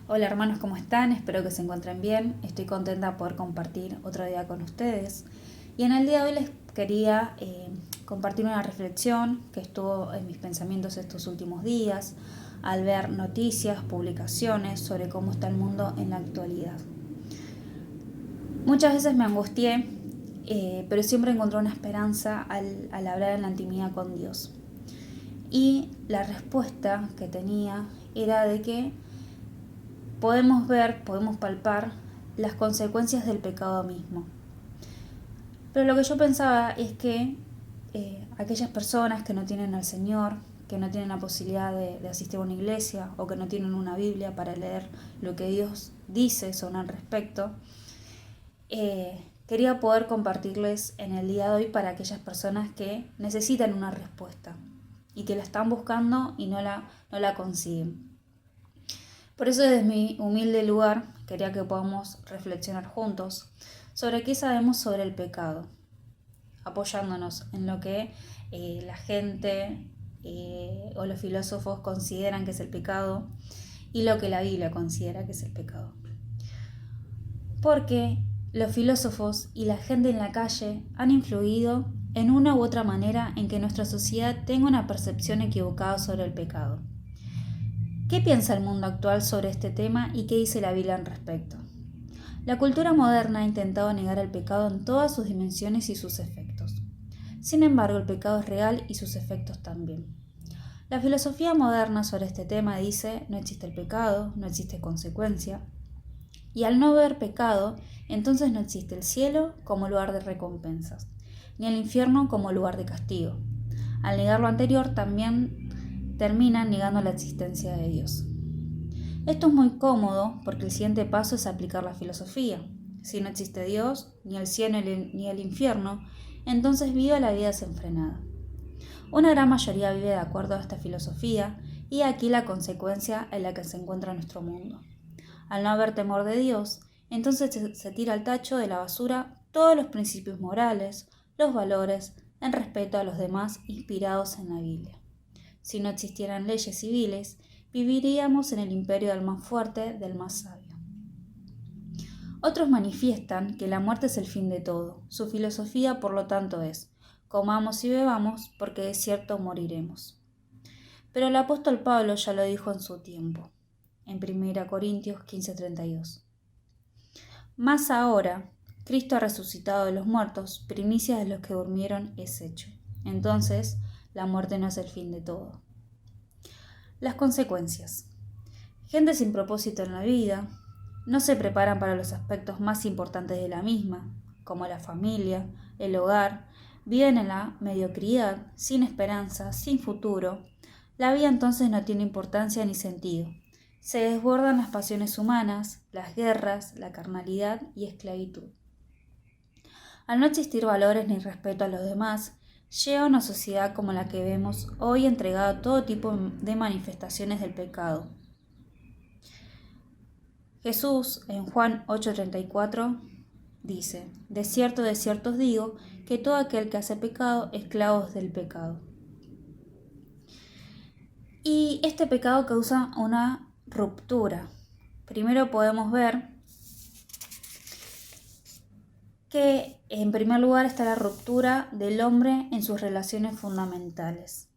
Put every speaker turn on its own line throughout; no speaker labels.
Hola hermanos, ¿cómo están? Espero que se encuentren bien. Estoy contenta de poder compartir otro día con ustedes. Y en el día de hoy les quería compartir una reflexión que estuvo en mis pensamientos estos últimos días al ver noticias, publicaciones sobre cómo está el mundo en la actualidad. Muchas veces me angustié, pero siempre encontré una esperanza al hablar en la intimidad con Dios. Y la respuesta que tenía era de que podemos ver, podemos palpar las consecuencias del pecado mismo. Pero lo que yo pensaba es que aquellas personas que no tienen al Señor, que no tienen la posibilidad de asistir a una iglesia o que no tienen una Biblia para leer lo que Dios dice sobre el respecto, quería poder compartirles en el día de hoy para aquellas personas que necesitan una respuesta y que la están buscando y no la consiguen. Por eso desde mi humilde lugar quería que podamos reflexionar juntos sobre qué sabemos sobre el pecado, apoyándonos en lo que la gente o los filósofos consideran que es el pecado y lo que la Biblia considera que es el pecado. Porque los filósofos y la gente en la calle han influido en una u otra manera en que nuestra sociedad tenga una percepción equivocada sobre el pecado. ¿Qué piensa el mundo actual sobre este tema y qué dice la Biblia al respecto? La cultura moderna ha intentado negar el pecado en todas sus dimensiones y sus efectos. Sin embargo, el pecado es real y sus efectos también. La filosofía moderna sobre este tema dice: no existe el pecado, no existe consecuencia, y al no haber pecado, entonces no existe el cielo como lugar de recompensas, ni el infierno como lugar de castigo. Al negar lo anterior, también terminan negando la existencia de Dios. Esto es muy cómodo porque el siguiente paso es aplicar la filosofía. Si no existe Dios, ni el cielo ni el infierno, entonces vive la vida desenfrenada. Una gran mayoría vive de acuerdo a esta filosofía y aquí la consecuencia en la que se encuentra nuestro mundo. Al no haber temor de Dios, entonces se tira al tacho de la basura todos los principios morales, los valores, en respeto a los demás inspirados en la Biblia. Si no existieran leyes civiles, viviríamos en el imperio del más fuerte, del más sabio. Otros manifiestan que la muerte es el fin de todo. Su filosofía, por lo tanto, es: comamos y bebamos, porque de cierto moriremos. Pero el apóstol Pablo ya lo dijo en su tiempo, en 1 Corintios 15:32. Mas ahora, Cristo ha resucitado de los muertos, primicia de los que durmieron es hecho. Entonces, la muerte no es el fin de todo. Las consecuencias. Gente sin propósito en la vida, no se preparan para los aspectos más importantes de la misma, como la familia, el hogar, viven en la mediocridad, sin esperanza, sin futuro. La vida entonces no tiene importancia ni sentido. Se desbordan las pasiones humanas, las guerras, la carnalidad y esclavitud. Al no existir valores ni respeto a los demás, llega una sociedad como la que vemos hoy entregada a todo tipo de manifestaciones del pecado. Jesús, en Juan 8:34, dice: de cierto os digo, que todo aquel que hace pecado, esclavo es del pecado. Y este pecado causa una ruptura. Primero podemos ver que en primer lugar está la ruptura del hombre en sus relaciones fundamentales.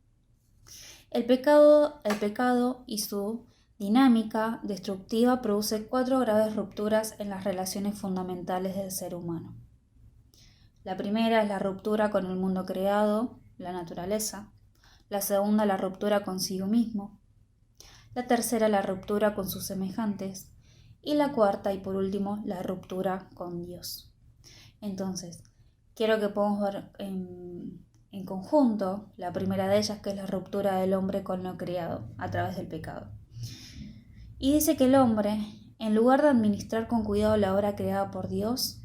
El pecado y su dinámica destructiva produce 4 graves rupturas en las relaciones fundamentales del ser humano. La primera es la ruptura con el mundo creado, la naturaleza. La segunda, la ruptura consigo mismo. La tercera, la ruptura con sus semejantes. Y la cuarta y por último, la ruptura con Dios. Entonces, quiero que podamos ver en conjunto la primera de ellas, que es la ruptura del hombre con lo creado a través del pecado. Y dice que el hombre, en lugar de administrar con cuidado la obra creada por Dios,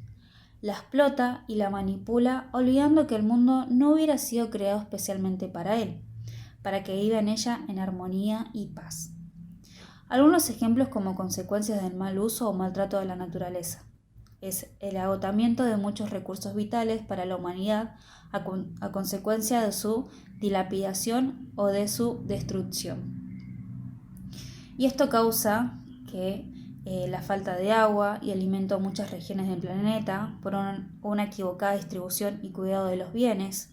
la explota y la manipula, olvidando que el mundo no hubiera sido creado especialmente para él, para que viva en ella en armonía y paz. Algunos ejemplos como consecuencias del mal uso o maltrato de la naturaleza. Es el agotamiento de muchos recursos vitales para la humanidad a consecuencia de su dilapidación o de su destrucción. Y esto causa que la falta de agua y alimento a muchas regiones del planeta por una equivocada distribución y cuidado de los bienes,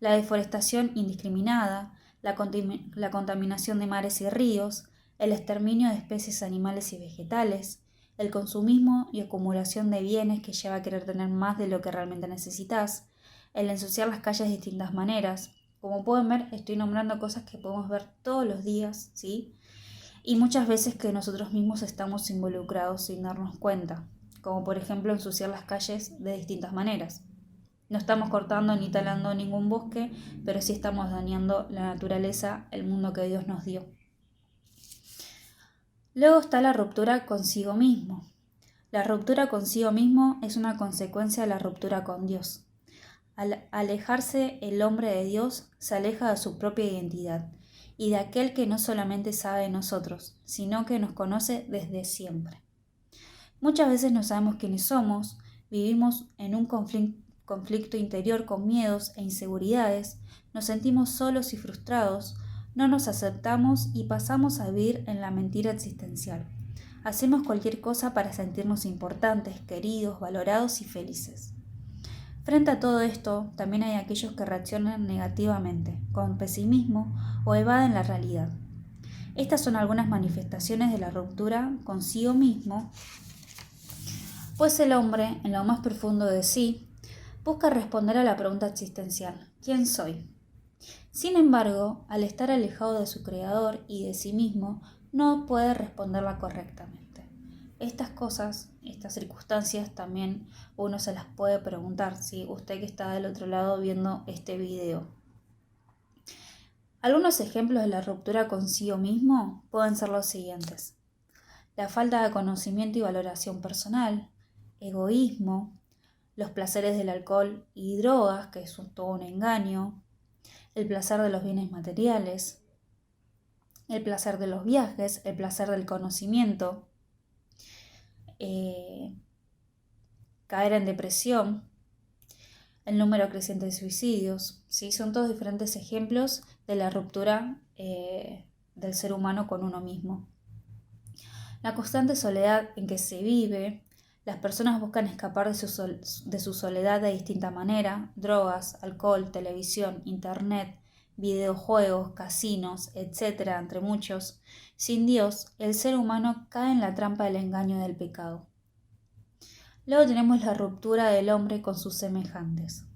la deforestación indiscriminada, la contaminación de mares y ríos, el exterminio de especies animales y vegetales, el consumismo y acumulación de bienes que lleva a querer tener más de lo que realmente necesitas, el ensuciar las calles de distintas maneras. Como pueden ver, estoy nombrando cosas que podemos ver todos los días, ¿sí? Y muchas veces que nosotros mismos estamos involucrados sin darnos cuenta, como por ejemplo ensuciar las calles de distintas maneras. No estamos cortando ni talando ningún bosque, pero sí estamos dañando la naturaleza, el mundo que Dios nos dio. Luego está la ruptura consigo mismo. La ruptura consigo mismo es una consecuencia de la ruptura con Dios. Al alejarse el hombre de Dios, se aleja de su propia identidad y de aquel que no solamente sabe de nosotros, sino que nos conoce desde siempre. Muchas veces no sabemos quiénes somos, vivimos en un conflicto interior con miedos e inseguridades, nos sentimos solos y frustrados, no nos aceptamos y pasamos a vivir en la mentira existencial. Hacemos cualquier cosa para sentirnos importantes, queridos, valorados y felices. Frente a todo esto, también hay aquellos que reaccionan negativamente, con pesimismo o evaden la realidad. Estas son algunas manifestaciones de la ruptura consigo mismo, pues el hombre, en lo más profundo de sí, busca responder a la pregunta existencial: ¿quién soy? Sin embargo, al estar alejado de su creador y de sí mismo, no puede responderla correctamente. Estas cosas, estas circunstancias también uno se las puede preguntar, si usted que está del otro lado viendo este video. Algunos ejemplos de la ruptura consigo mismo pueden ser los siguientes: la falta de conocimiento y valoración personal, egoísmo, los placeres del alcohol y drogas, que es todo un engaño, el placer de los bienes materiales, el placer de los viajes, el placer del conocimiento, caer en depresión, el número creciente de suicidios, ¿sí? Son todos diferentes ejemplos de la ruptura del ser humano con uno mismo. La constante soledad en que se vive, las personas buscan escapar de su soledad de distinta manera: drogas, alcohol, televisión, internet, videojuegos, casinos, etc., entre muchos. Sin Dios, el ser humano cae en la trampa del engaño y del pecado. Luego tenemos la ruptura del hombre con sus semejantes.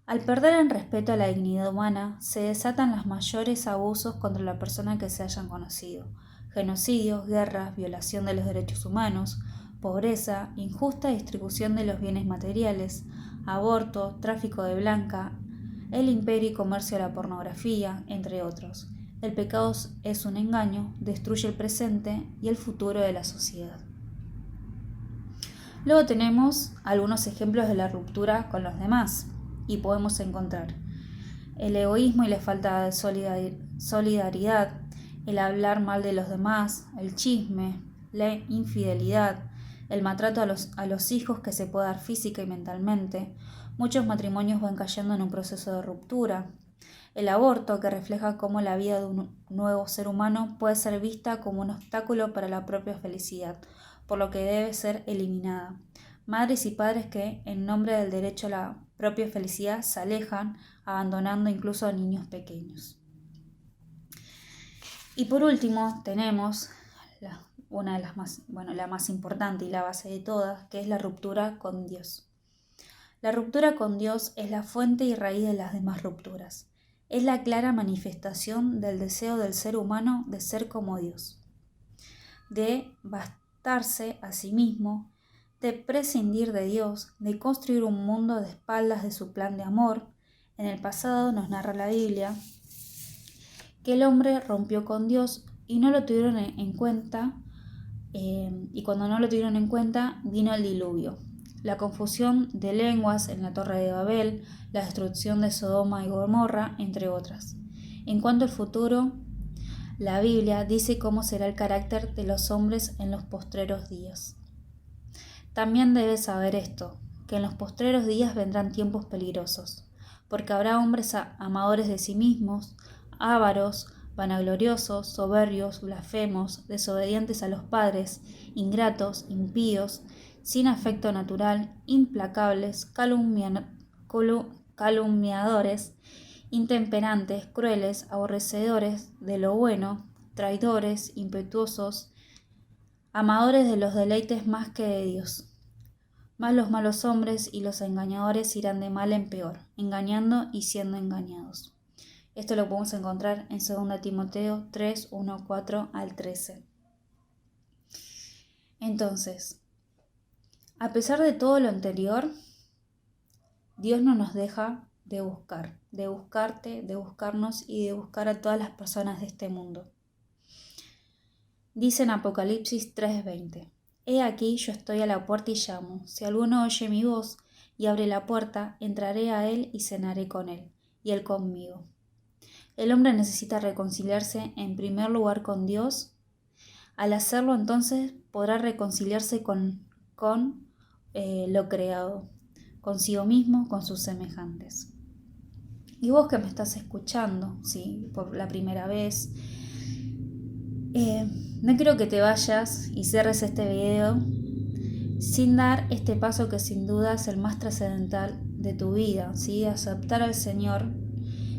Al perder el respeto a la dignidad humana, se desatan los mayores abusos contra la persona que se hayan conocido: genocidios, guerras, violación de los derechos humanos, pobreza, injusta distribución de los bienes materiales, aborto, tráfico de blanca, el imperio y comercio de la pornografía, entre otros. El pecado es un engaño, destruye el presente y el futuro de la sociedad. Luego tenemos algunos ejemplos de la ruptura con los demás y podemos encontrar el egoísmo y la falta de solidaridad, el hablar mal de los demás, el chisme, la infidelidad, el maltrato a los hijos que se puede dar física y mentalmente. Muchos matrimonios van cayendo en un proceso de ruptura. El aborto, que refleja cómo la vida de un nuevo ser humano puede ser vista como un obstáculo para la propia felicidad, por lo que debe ser eliminada. Madres y padres que, en nombre del derecho a la propia felicidad, se alejan, abandonando incluso a niños pequeños. Y por último tenemos una de las la más importante y la base de todas, que es la ruptura con Dios. La ruptura con Dios es la fuente y raíz de las demás rupturas. Es la clara manifestación del deseo del ser humano de ser como Dios, de bastarse a sí mismo, de prescindir de Dios, de construir un mundo de espaldas de su plan de amor. En el pasado nos narra la Biblia que el hombre rompió con Dios y no lo tuvieron en cuenta, y cuando no lo tuvieron en cuenta vino el diluvio, la confusión de lenguas en la Torre de Babel, la destrucción de Sodoma y Gomorra, entre otras. En cuanto al futuro, la Biblia dice cómo será el carácter de los hombres en los postreros días. También debes saber esto, que en los postreros días vendrán tiempos peligrosos, porque habrá hombres amadores de sí mismos, ávaros, vanagloriosos, soberbios, blasfemos, desobedientes a los padres, ingratos, impíos, sin afecto natural, implacables, calumniadores, intemperantes, crueles, aborrecedores de lo bueno, traidores, impetuosos, amadores de los deleites más que de Dios. Mas los malos hombres y los engañadores irán de mal en peor, engañando y siendo engañados. Esto lo podemos encontrar en 2 Timoteo 3, 1, 4 al 13. Entonces, a pesar de todo lo anterior, Dios no nos deja de buscar, de buscarte, de buscarnos y de buscar a todas las personas de este mundo. Dice en Apocalipsis 3:20, He aquí yo estoy a la puerta y llamo. Si alguno oye mi voz y abre la puerta, entraré a él y cenaré con él, y él conmigo. El hombre necesita reconciliarse en primer lugar con Dios. Al hacerlo, entonces, podrá reconciliarse con lo creado, consigo mismo, con sus semejantes. Y vos que me estás escuchando, ¿sí? Por la primera vez, no quiero que te vayas y cierres este video sin dar este paso que sin duda es el más trascendental de tu vida, ¿sí? Aceptar al Señor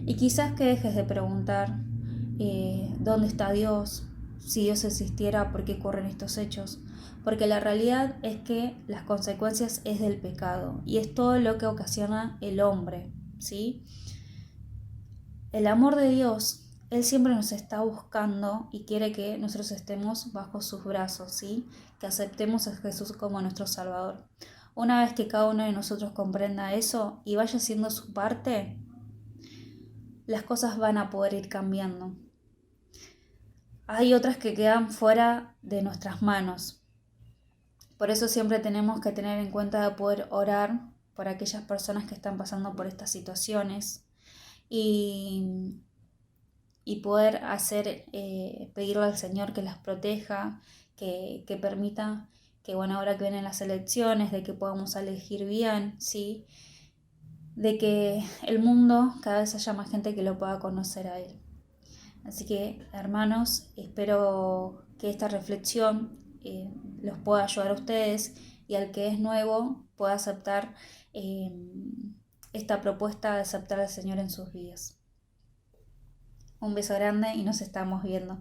y quizás que dejes de preguntar ¿dónde está Dios? Si Dios existiera, ¿por qué ocurren estos hechos? Porque la realidad es que las consecuencias es del pecado y es todo lo que ocasiona el hombre, ¿sí? El amor de Dios, Él siempre nos está buscando y quiere que nosotros estemos bajo sus brazos, ¿sí? Que aceptemos a Jesús como nuestro Salvador. Una vez que cada uno de nosotros comprenda eso y vaya haciendo su parte, las cosas van a poder ir cambiando. Hay otras que quedan fuera de nuestras manos. Por eso siempre tenemos que tener en cuenta de poder orar por aquellas personas que están pasando por estas situaciones y poder hacer, pedirle al Señor que las proteja, que permita que, bueno, ahora que vienen las elecciones, de que podamos elegir bien, ¿sí? De que el mundo cada vez haya más gente que lo pueda conocer a Él. Así que, hermanos, espero que esta reflexión los pueda ayudar a ustedes y al que es nuevo pueda aceptar esta propuesta de aceptar al Señor en sus vidas. Un beso grande y nos estamos viendo.